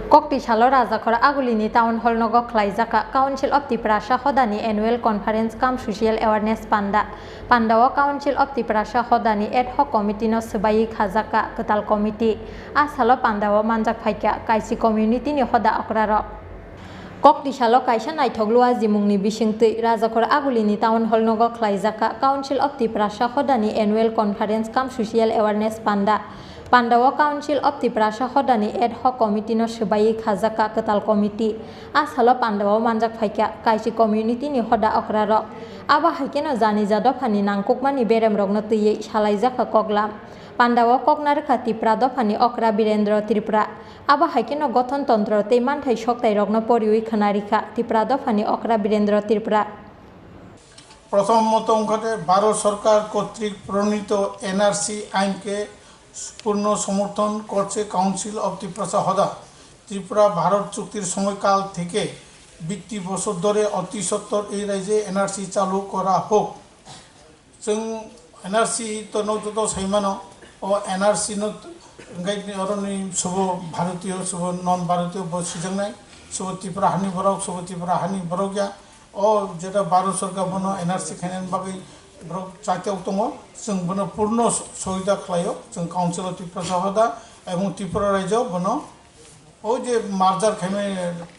Koktisalo Rajakhora Agulini Town Hall Nogo Khlaijakha Council of Tiprasa Hodani Annual Conference Cum Social Awareness Panda Panda Council of Tiprasa Hodani Ad Hoc Committee no Sebayi Khlaijakha Ketal Committee Asalo Panda Manjak Phaika Kaisi Community ni Hoda Okraro Koktisalo Kaisa Naithoglua Jimungni Bisingtui Rajakhora Agulini Town Hall Nogo Khlaijakha Council of Tiprasa Hodani Annual Conference Cum Social Awareness Panda Panda Council of Tiprasa Hodani Ad Hoc Committee no Sebayi Khlaijakha Ketal Committee Asalo Panda Manjak Phaika Kaisi Community ni Hoda Okraro Aba Haikeno Jani Jadofani Nangkukmani Berem Rogno Tui Khlaijakha Koklam Panda Koknarkha Tipra Dofani Okra Birendra Tripura Aba Haikeno Gothon Tantro Tei Manthai Shoktai Rogno Poriui Khanarikha Tipra Dofani Okra Birendra Tripura প্রথমত অংশতে ভারত সরকার কর্তৃক প্রণীত NRC আইনকে পূর্ণ সমর্থন করছে council of Tripura হদা Tripura Bharat চুক্তির সময়কাল থেকে 20 বছর ধরে অতি সত্বর এই রাজ্যে এনআরসি চালু করা হোক जों এনআরসি তো নতুন সাইমানো ও এনআরসি গাইডনি অরনি সব ভারতীয় সব নন ভারতীয় বসিজংনাই সব ত্রিপুরা হানি বরক সব ত্রিপুরা হানি বরগয়া ও যেটা ভারত সরকার বনো এনআরসি খাইনান বাগै ব্রক চাইতেও দङ जों বনো পূর্ণ সহযোগিতা খালাयो जों কাউন্সিল অফ ত্রিপুরা হদা এবং ত্রিপুরা রাজ্য বনো ও যে মার্জার খাইনাই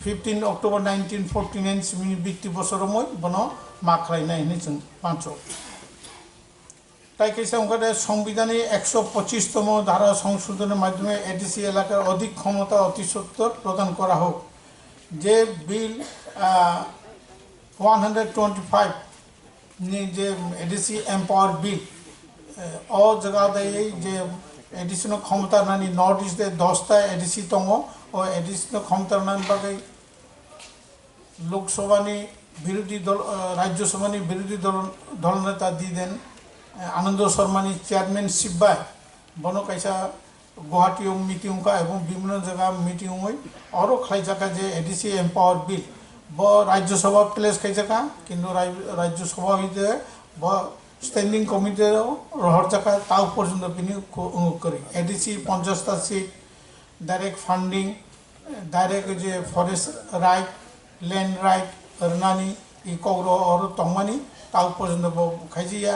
15 অক্টোবর 1949 সিমিনি 20 বছরময় বনো মা খাইনাই নি जों পাঁচো তাই কেসে আমাদের সংবিধানে 125তম ধারা সংশোধনের মাধ্যমে এডিসি এলাকার অধিক ক্ষমতা অতি সত্বর প্রদান করা হোক যে বিল 125 ni je edisi empower bill o jaga dai je additional khamta nani north east de 10 ta edisi tongo o additional khamta nan bagai lok sabha ni বিরোধী দল রাজ্য সভা ni বিরোধী দল নেতা দি দেন আনন্দ শর্মা ni চেয়ারম্যানশিপ বাই বনো কাইসা গুয়াহাটি মিটিং का এবং বিভিন্ন জায়গা মিটিং হই আরো খাইজাকা যে এডিসি এম্পাওয়ার বিল ब राज्य सभा प्लेस खाइजाखा किन्तु राज्य सभा हইতে ब स्टैंडिंग कमिटी रहर जाखा ताव पर्यन्त बिनि करि एडिसी 50 टा सीट डायरेक्ट फंडिंग डायरेक्ट जे फरेस्ट राइट लैंड राइट रनानी इ कग्र और तंगमानी ताव पर्यन्त खाइजिया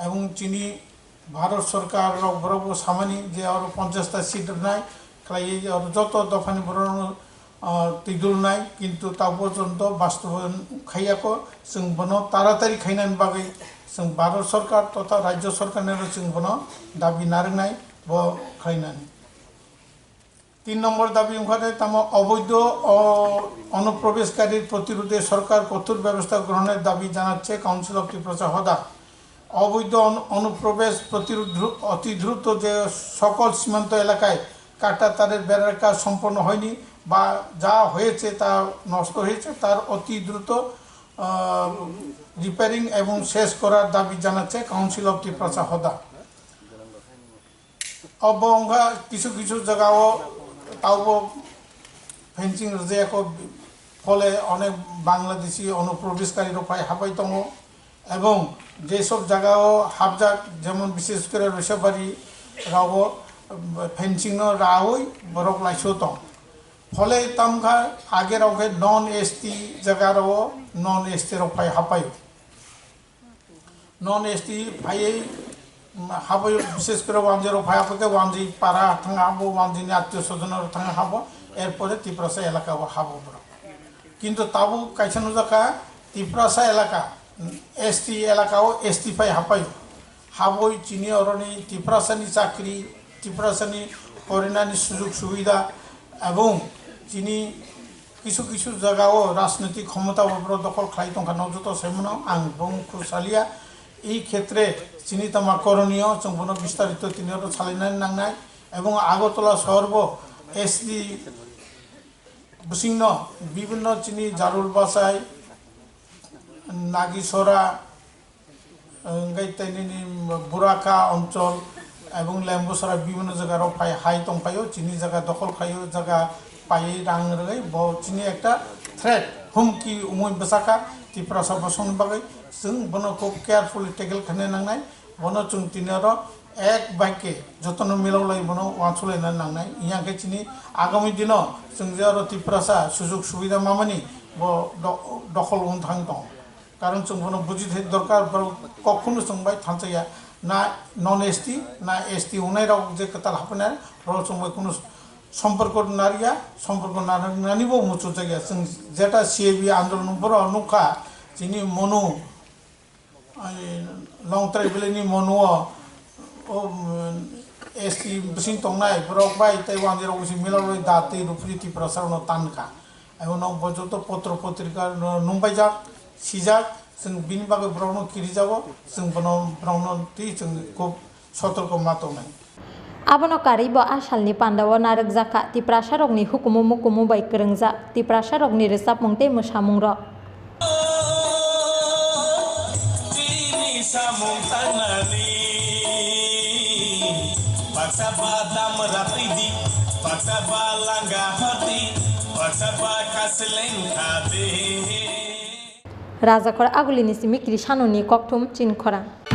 एवं चिनी भारत सरकार रबरब सामानी जे और 50 टा सीट नाय खाइ और जत दफानि बरन तिदुल नाय किन्तु ता पर्यन्त बास्तबायन खाइयाखौ जों बनो तारातारि खाइनायनि बागै जों भारत सरकार तथा राज्य सरकारनिफ्राय जों बनो दाबि नारनाय ब खाइनानै 3 নম্বর দাবি ওখানে তাম অবৈধ অনুপ্রবেশকারীর প্রতিরোধে সরকার কঠোর ব্যবস্থা গ্রহণের দাবি জানাচ্ছে কাউন্সিল অফ ত্রিপুরা হদা অবৈধ অনুপ্রবেশ প্রতিরোধ অতি দ্রুত যে সকল সীমান্ত এলাকায় কাটা তারের বেড়ার কাজ সম্পন্ন হয়নি বা যা হয়েছে তা নষ্ট হয়েছে তার অতি দ্রুত রিপেয়ারিং এবং শেষ করার দাবি জানাচ্ছে কাউন্সিল অফ ত্রিপুরা হদা অবঙ্গা কিছু কিছু জায়গাও তাও ফেন্সিং রেজায়াকো ফলে অনেক বাংলাদেশি অনুপ্রবেশকারীর উপায় হাবাই দङ এবং যেসব জায়গাও হাবজাক যেমন বিশেষ করে রসবাড়ি রাও ফেন্সিং রাওই বরক লাইসো দङ ফলে তামখা আগের আগে নন এসটি জায়গারও নন এসটি রফাই হাপাই নন এসটি ভাই হাবাই বিশেষ করে ওয়ানজি রফাই হাপাকে ওয়ানজি পাড়া থাঙ্গা হাবো ওয়ানজিনি আত্মীয় স্বজনের থাঙ্গা হাবো এরপরে ত্রিপুরাসা এলাকাও হাবো কিন্তু তাবু কাইসানো জায়গা ত্রিপুরাসা এলাকা এসটি এলাকাও এসটি ফাই হাপাই হাবই চিনি অরণি ত্রিপুরাসানি চাকরি ত্রিপুরাসানি করিনানি সুযোগ সুবিধা এবং চিনি কিছু কিছু জায়গাও রাজনৈতিক ক্ষমতা দখল খাই দंखा নজত সেমন আং বংকুসালিয়া এই ক্ষেত্রে চিনি তামা করণীয় সম্পূর্ণ বিস্তারিত তিনিও চালাইনাनै নাंनाय এবং আগরতলা শহরব এসডি বসিংন বিভিন্ন চিনি জারুল বাসাই নাগিসরা গাইতাইনি বুরাকা অঞ্চল এবং লেম্বুসরা বিভিন্ন জায়গার ফাই হাই দंखायो চিনি জায়গা দখল খাইयो জায়গা পাই রাং রই ব চিনি একটা থ্রেট হুমকি উমই বসাকা ত্রিপুরাসা বসং বাগै जों बनो को केयारफुली टेकल खाने नांनाय बनो जों तिनिरो এক বাক্যে যতন মিলাवलायोमोन वानसलायना लांनाय इयाके चिनि आगामी दिनाव जों जे आरो तिप्रासा सुजुग सुबिदा मामानि दखल उनथां दं कारण जों बनो बुजिथे दरकार कखनो जों बाय थांजाया ना नन एसटी ना एसटी उनाय राव जे कताल हापनाय राव जों कोनो सम्पर्क नारिया सम्पर्क नानिबो मुचु जायगा जों जेटा सीएबी आन्दोलन बरो नुखा जिनि मनु लं ट्राइबेलनि मनु एसटी बिसिं तंनाय बरक बाय ताइवान जेराव बिसिं मिलावलाय दाते रुफ्रि तिप्रासा न तानका आइउनाव बजत पत्र पत्रिका नुंबायजाक सिजाक जों बिनि बागै ब्रावनो किरिजाबो जों ब्रावनो ति जों खूब सतर्क मातनाय Abono karibo asalni pandawo narikjaka Tiprasa rokni hukumu mukumu bai kwrwngjak Tiprasa rokni resap mungte musamung rok Raja Khor agulini simi kiri sanuni koktum Chin Khorang